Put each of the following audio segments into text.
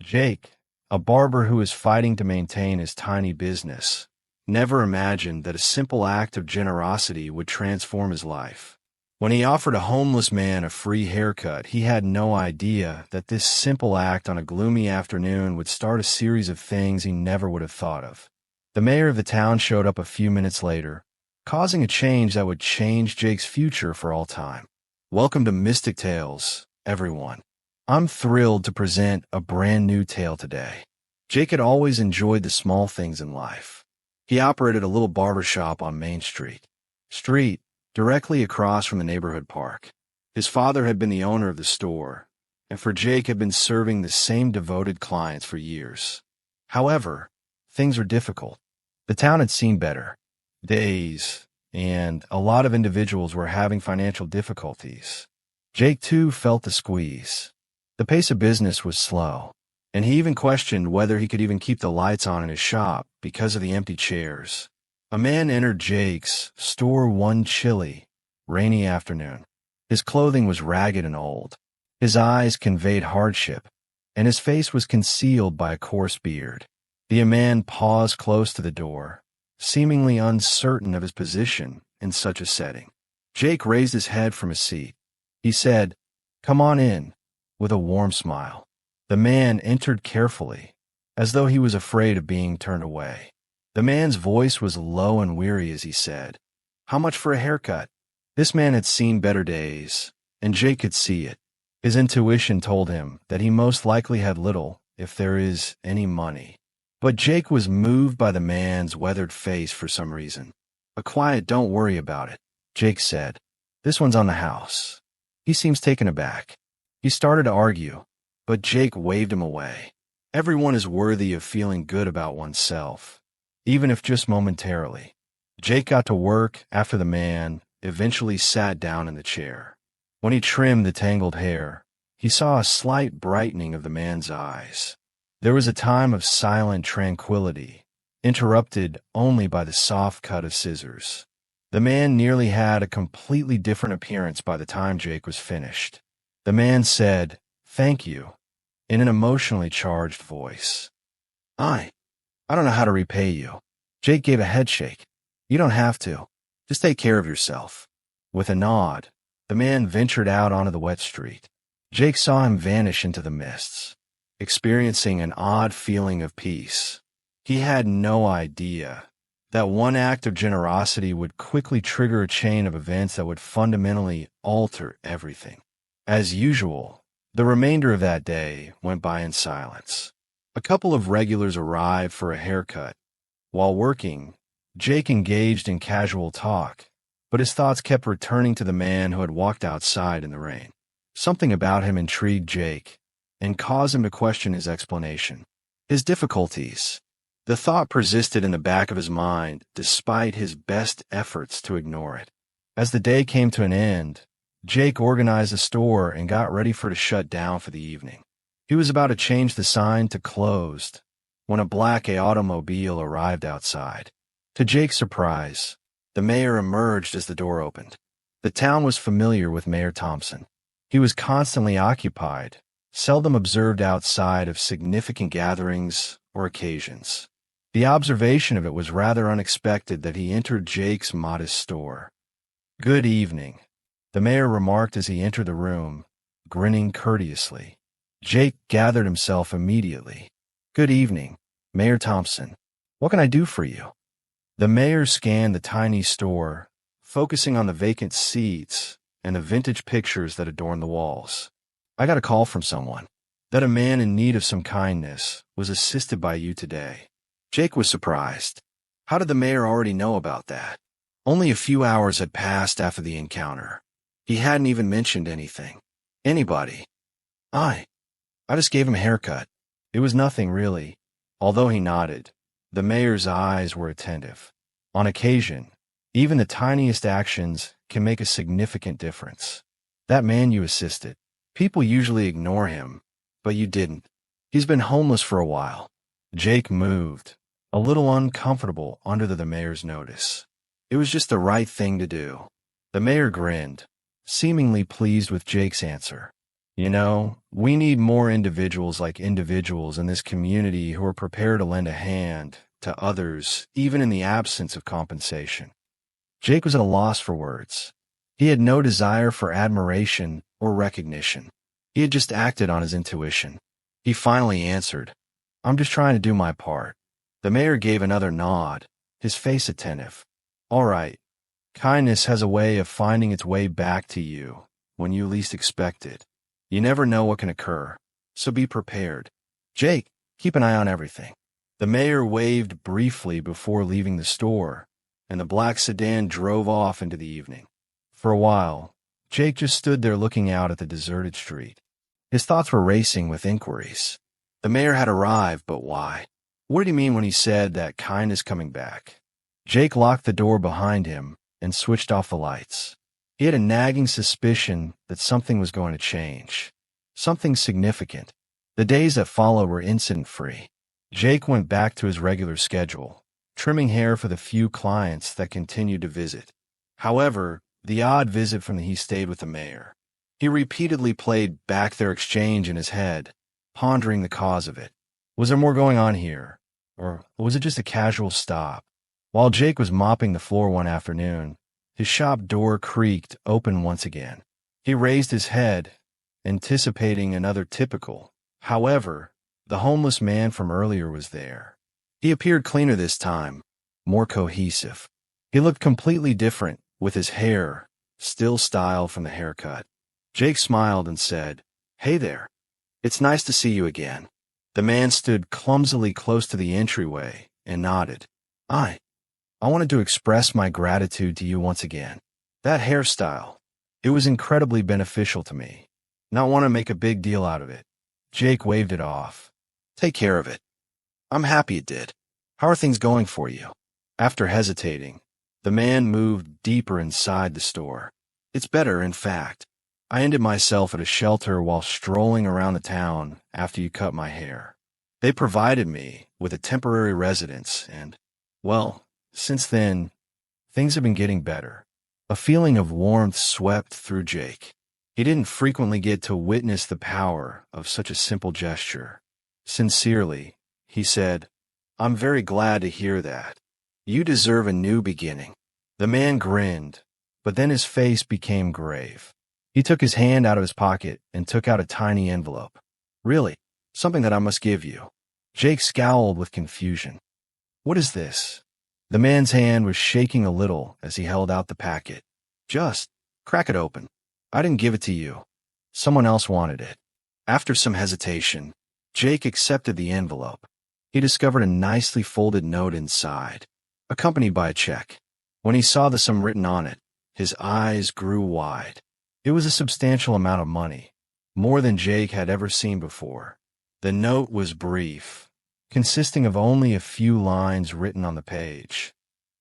Jake, a barber who is fighting to maintain his tiny business, never imagined that a simple act of generosity would transform his life. When he offered a homeless man a free haircut, he had no idea that this simple act on a gloomy afternoon would start a series of things he never would have thought of. The mayor of the town showed up a few minutes later, causing a change that would change Jake's future for all time. Welcome to Mystic Tales, everyone. I'm thrilled to present a brand new tale today. Jake had always enjoyed the small things in life. He operated a little barbershop on Main Street, directly across from the neighborhood park. His father had been the owner of the store, and for Jake had been serving the same devoted clients for years. However, things were difficult. The town had seen better days, and a lot of individuals were having financial difficulties. Jake, too, felt the squeeze. The pace of business was slow, and he even questioned whether he could even keep the lights on in his shop because of the empty chairs. A man entered Jake's store one chilly, rainy afternoon. His clothing was ragged and old. His eyes conveyed hardship, and his face was concealed by a coarse beard. The man paused close to the door, seemingly uncertain of his position in such a setting. Jake raised his head from his seat. He said, "Come on in," with a warm smile. The man entered carefully, as though he was afraid of being turned away. The man's voice was low and weary as he said, "How much for a haircut?" This man had seen better days, and Jake could see it. His intuition told him that he most likely had little, if there is any, money. But Jake was moved by the man's weathered face for some reason. "A quiet, don't worry about it," Jake said. "This one's on the house." He seems taken aback. He started to argue, but Jake waved him away. Everyone is worthy of feeling good about oneself, even if just momentarily. Jake got to work after the man eventually sat down in the chair. When he trimmed the tangled hair, he saw a slight brightening of the man's eyes. There was a time of silent tranquility, interrupted only by the soft cut of scissors. The man nearly had a completely different appearance by the time Jake was finished. The man said, "Thank you," in an emotionally charged voice. I don't know how to repay you." Jake gave a head shake. "You don't have to. Just take care of yourself." With a nod, the man ventured out onto the wet street. Jake saw him vanish into the mists, experiencing an odd feeling of peace. He had no idea that one act of generosity would quickly trigger a chain of events that would fundamentally alter everything. As usual, the remainder of that day went by in silence. A couple of regulars arrived for a haircut. While working, Jake engaged in casual talk, but his thoughts kept returning to the man who had walked outside in the rain. Something about him intrigued Jake and caused him to question his explanation. His difficulties. The thought persisted in the back of his mind despite his best efforts to ignore it. As the day came to an end, Jake organized the store and got ready for it to shut down for the evening. He was about to change the sign to closed when a black automobile arrived outside. To Jake's surprise, the mayor emerged as the door opened. The town was familiar with Mayor Thompson. He was constantly occupied, seldom observed outside of significant gatherings or occasions. The observation of it was rather unexpected that he entered Jake's modest store. "Good evening," the mayor remarked as he entered the room, grinning courteously. Jake gathered himself immediately. "Good evening, Mayor Thompson. What can I do for you?" The mayor scanned the tiny store, focusing on the vacant seats and the vintage pictures that adorned the walls. "I got a call from someone that a man in need of some kindness was assisted by you today." Jake was surprised. How did the mayor already know about that? Only a few hours had passed after the encounter. He hadn't even mentioned anything. Anybody. I just gave him a haircut. It was nothing, really." Although he nodded, the mayor's eyes were attentive. On occasion, even the tiniest actions can make a significant difference. "That man you assisted. People usually ignore him, but you didn't. He's been homeless for a while." Jake moved, a little uncomfortable under the mayor's notice. It was just the right thing to do. The mayor grinned, seemingly pleased with Jake's answer. You know, we need more individuals in this community who are prepared to lend a hand to others, even in the absence of compensation. Jake was at a loss for words. He had no desire for admiration or recognition. He had just acted on his intuition. He finally answered, "I'm just trying to do my part." The mayor gave another nod, his face attentive. "All right. Kindness has a way of finding its way back to you when you least expect it. You never know what can occur, so be prepared. Jake, keep an eye on everything." The mayor waved briefly before leaving the store, and the black sedan drove off into the evening. For a while, Jake just stood there looking out at the deserted street. His thoughts were racing with inquiries. The mayor had arrived, but why? What did he mean when he said that kindness coming back? Jake locked the door behind him and switched off the lights. He had a nagging suspicion that something was going to change. Something significant. The days that followed were incident-free. Jake went back to his regular schedule, trimming hair for the few clients that continued to visit. However, the odd visit from he stayed with the mayor. He repeatedly played back their exchange in his head, pondering the cause of it. Was there more going on here? Or was it just a casual stop? While Jake was mopping the floor one afternoon, his shop door creaked open once again. He raised his head, anticipating another typical. However, the homeless man from earlier was there. He appeared cleaner this time, more cohesive. He looked completely different, with his hair still styled from the haircut. Jake smiled and said, "Hey there. It's nice to see you again." The man stood clumsily close to the entryway and nodded. I wanted to express my gratitude to you once again. That hairstyle, it was incredibly beneficial to me. Not want to make a big deal out of it." Jake waved it off. "Take care of it. I'm happy it did. How are things going for you?" After hesitating, the man moved deeper inside the store. "It's better, in fact. I ended myself at a shelter while strolling around the town after you cut my hair. They provided me with a temporary residence and, well, since then, things have been getting better." A feeling of warmth swept through Jake. He didn't frequently get to witness the power of such a simple gesture. Sincerely, he said, "I'm very glad to hear that. You deserve a new beginning." The man grinned, but then his face became grave. He took his hand out of his pocket and took out a tiny envelope. "Really? Something that I must give you." Jake scowled with confusion. "What is this?" The man's hand was shaking a little as he held out the packet. "Just crack it open. I didn't give it to you. Someone else wanted it." After some hesitation, Jake accepted the envelope. He discovered a nicely folded note inside, accompanied by a check. When he saw the sum written on it, his eyes grew wide. It was a substantial amount of money, more than Jake had ever seen before. The note was brief, consisting of only a few lines written on the page.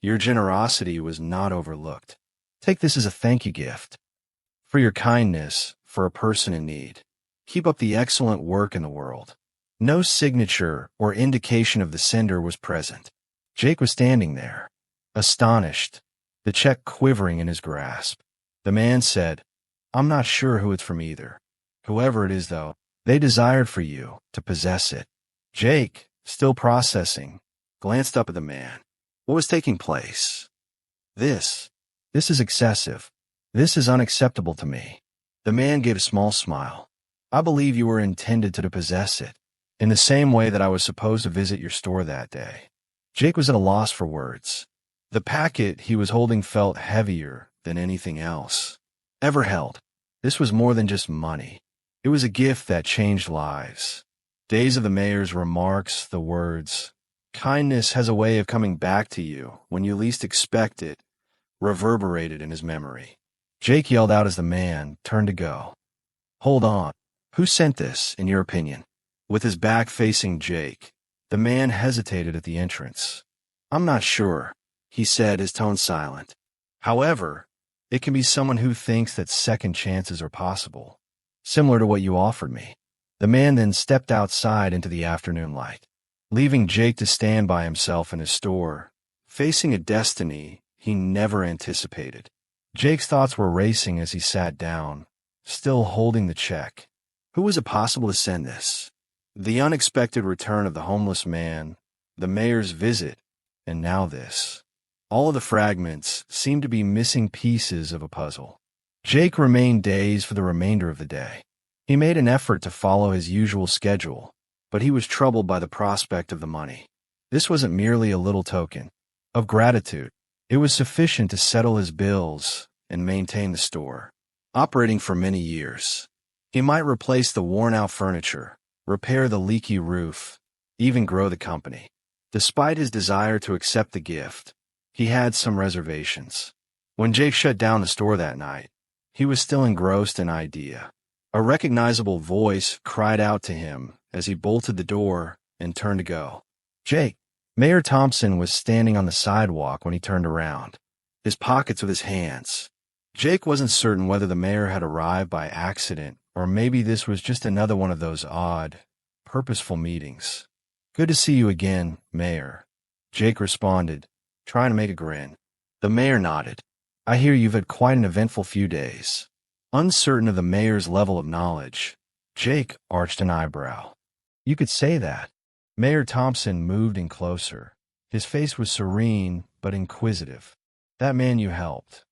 "Your generosity was not overlooked. Take this as a thank you gift for your kindness for a person in need. Keep up the excellent work in the world." No signature or indication of the sender was present. Jake was standing there, astonished, the check quivering in his grasp. The man said, "I'm not sure who it's from either. Whoever it is, though, they desired for you to possess it." Jake, still processing, glanced up at the man. What was taking place? This is excessive. This is unacceptable to me." The man gave a small smile. "I believe you were intended to possess it, in the same way that I was supposed to visit your store that day." Jake was at a loss for words. The packet he was holding felt heavier than anything else ever held. This was more than just money. It was a gift that changed lives. Days of the mayor's remarks, the words, "Kindness has a way of coming back to you when you least expect it," reverberated in his memory. Jake yelled out as the man turned to go. "Hold on. Who sent this, in your opinion?" With his back facing Jake, the man hesitated at the entrance. "I'm not sure," he said, his tone silent. "However, it can be someone who thinks that second chances are possible, similar to what you offered me." The man then stepped outside into the afternoon light, leaving Jake to stand by himself in his store, facing a destiny he never anticipated. Jake's thoughts were racing as he sat down, still holding the check. Who was it possible to send this? The unexpected return of the homeless man, the mayor's visit, and now this. All of the fragments seemed to be missing pieces of a puzzle. Jake remained dazed for the remainder of the day. He made an effort to follow his usual schedule, but he was troubled by the prospect of the money. This wasn't merely a little token of gratitude. It was sufficient to settle his bills and maintain the store, operating for many years. He might replace the worn-out furniture, repair the leaky roof, even grow the company. Despite his desire to accept the gift, he had some reservations. When Jake shut down the store that night, he was still engrossed in idea. A recognizable voice cried out to him as he bolted the door and turned to go. Jake. Mayor Thompson was standing on the sidewalk when he turned around, his pockets with his hands. Jake wasn't certain whether the mayor had arrived by accident or maybe this was just another one of those odd, purposeful meetings. Good to see you again, Mayor, Jake responded, trying to make a grin. The mayor nodded. I hear you've had quite an eventful few days. Uncertain of the mayor's level of knowledge, Jake arched an eyebrow. You could say that. Mayor Thompson moved in closer. His face was serene but inquisitive. That man you helped.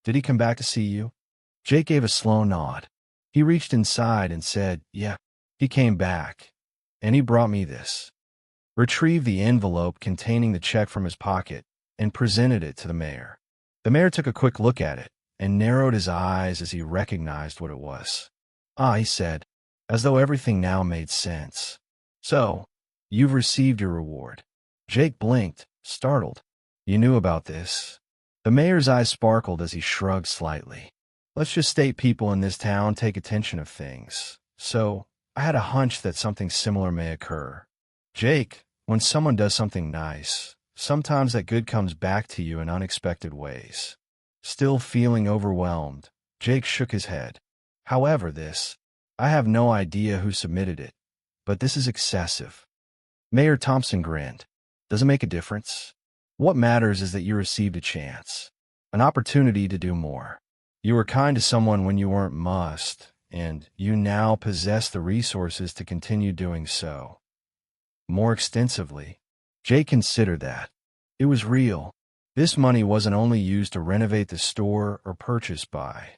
Did he come back to see you? Jake gave a slow nod. He reached inside and said, yeah, he came back. And he brought me this. Retrieved the envelope containing the check from his pocket and presented it to the mayor. The mayor took a quick look at it and narrowed his eyes as he recognized what it was. Ah, he said, as though everything now made sense. So, you've received your reward. Jake blinked, startled. You knew about this. The mayor's eyes sparkled as he shrugged slightly. Let's just state people in this town take attention of things. So, I had a hunch that something similar may occur. Jake, when someone does something nice, sometimes that good comes back to you in unexpected ways. Still feeling overwhelmed, Jake shook his head. However, I have no idea who submitted it, but this is excessive. Mayor Thompson grinned. Does it make a difference? What matters is that you received a chance, an opportunity to do more. You were kind to someone when you weren't must, and you now possess the resources to continue doing so. More extensively, Jake considered that. It was real. This money wasn't only used to renovate the store or purchase by.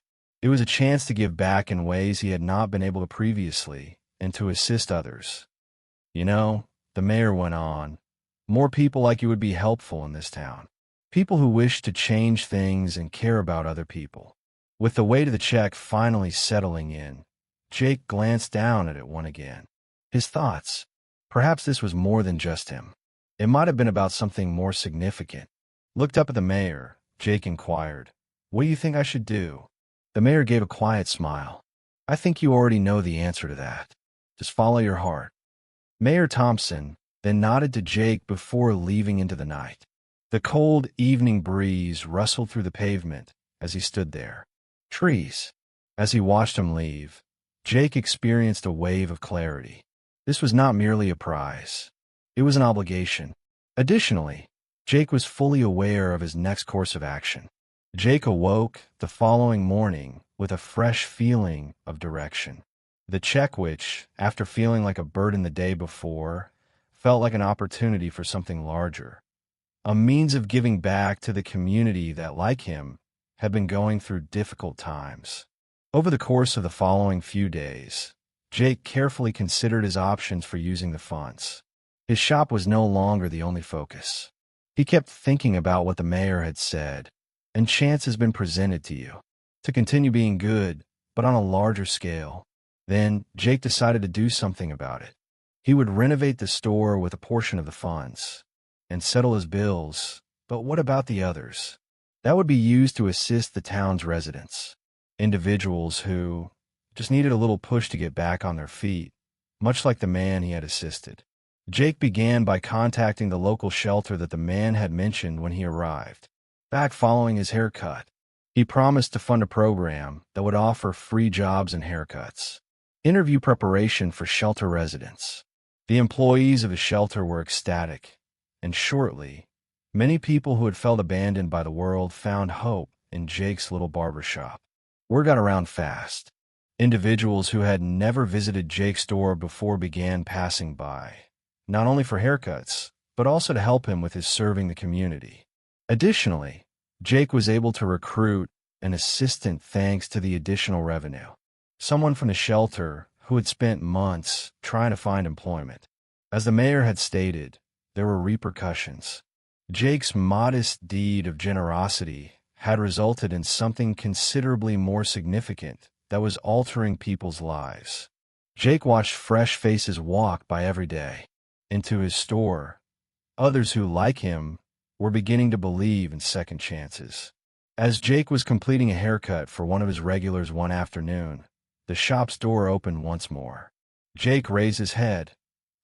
It was a chance to give back in ways he had not been able to previously and to assist others. You know, the mayor went on, more people like you would be helpful in this town. People who wish to change things and care about other people. With the weight of the check finally settling in, Jake glanced down at it once again. His thoughts. Perhaps this was more than just him. It might have been about something more significant. Looked up at the mayor, Jake inquired, what do you think I should do? The mayor gave a quiet smile. I think you already know the answer to that. Just follow your heart. Mayor Thompson then nodded to Jake before leaving into the night. The cold evening breeze rustled through the pavement as he stood there. Trees. As he watched him leave, Jake experienced a wave of clarity. This was not merely a prize. It was an obligation. Additionally, Jake was fully aware of his next course of action. Jake awoke the following morning with a fresh feeling of direction. The check which, after feeling like a burden the day before, felt like an opportunity for something larger. A means of giving back to the community that, like him, had been going through difficult times. Over the course of the following few days, Jake carefully considered his options for using the funds. His shop was no longer the only focus. He kept thinking about what the mayor had said, and chance has been presented to you to continue being good, but on a larger scale. Then Jake decided to do something about it. He would renovate the store with a portion of the funds and settle his bills, but what about the others? That would be used to assist the town's residents, individuals who just needed a little push to get back on their feet, much like the man he had assisted. Jake began by contacting the local shelter that the man had mentioned when he arrived. Back following his haircut, he promised to fund a program that would offer free jobs and haircuts. Interview preparation for shelter residents. The employees of the shelter were ecstatic, and shortly, many people who had felt abandoned by the world found hope in Jake's little barbershop. Word got around fast. Individuals who had never visited Jake's store before began passing by, not only for haircuts, but also to help him with his serving the community. Additionally, Jake was able to recruit an assistant thanks to the additional revenue, someone from the shelter who had spent months trying to find employment. As the mayor had stated, there were repercussions. Jake's modest deed of generosity had resulted in something considerably more significant that was altering people's lives. Jake watched fresh faces walk by every day into his store. Others who, like him, were beginning to believe in second chances. As Jake was completing a haircut for one of his regulars one afternoon, the shop's door opened once more. Jake raised his head,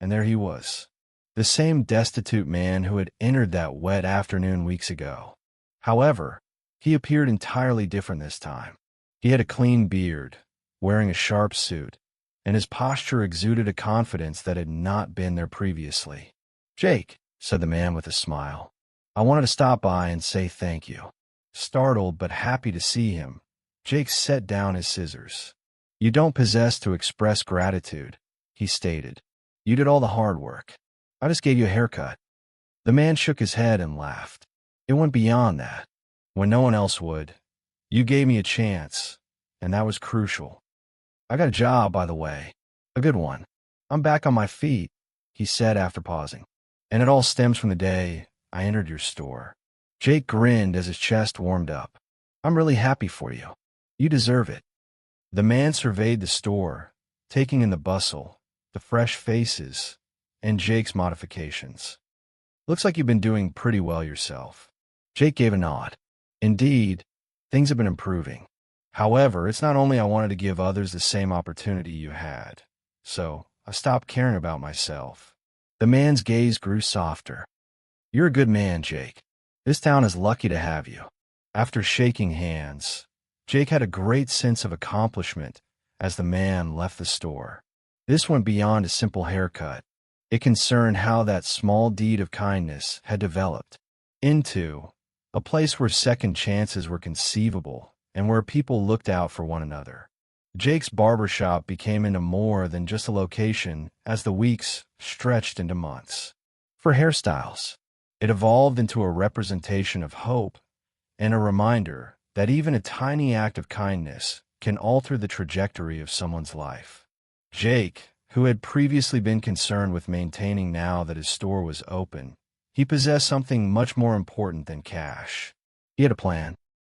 and there he was, the same destitute man who had entered that wet afternoon weeks ago. However, he appeared entirely different this time. He had a clean beard, wearing a sharp suit, and his posture exuded a confidence that had not been there previously. "Jake," said the man with a smile, "I wanted to stop by and say thank you." Startled but happy to see him, Jake set down his scissors. "You don't possess to express gratitude," he stated. "You did all the hard work. I just gave you a haircut." The man shook his head and laughed. "It went beyond that. When no one else would, you gave me a chance, and that was crucial. I got a job, by the way. A good one. I'm back on my feet," he said after pausing. "And it all stems from the day I entered your store." Jake grinned as his chest warmed up. "I'm really happy for you. You deserve it." The man surveyed the store, taking in the bustle, the fresh faces, and Jake's modifications. "Looks like you've been doing pretty well yourself." Jake gave a nod. "Indeed, things have been improving. However, it's not only I wanted to give others the same opportunity you had, so I stopped caring about myself." The man's gaze grew softer. "You're a good man, Jake. This town is lucky to have you." After shaking hands, Jake had a great sense of accomplishment as the man left the store. This went beyond a simple haircut. It concerned how that small deed of kindness had developed into a place where second chances were conceivable and where people looked out for one another. Jake's barbershop became into more than just a location as the weeks stretched into months. For hairstyles, it evolved into a representation of hope and a reminder that even a tiny act of kindness can alter the trajectory of someone's life. Jake, who had previously been concerned with maintaining now that his store was open, he possessed something much more important than cash. He had a plan.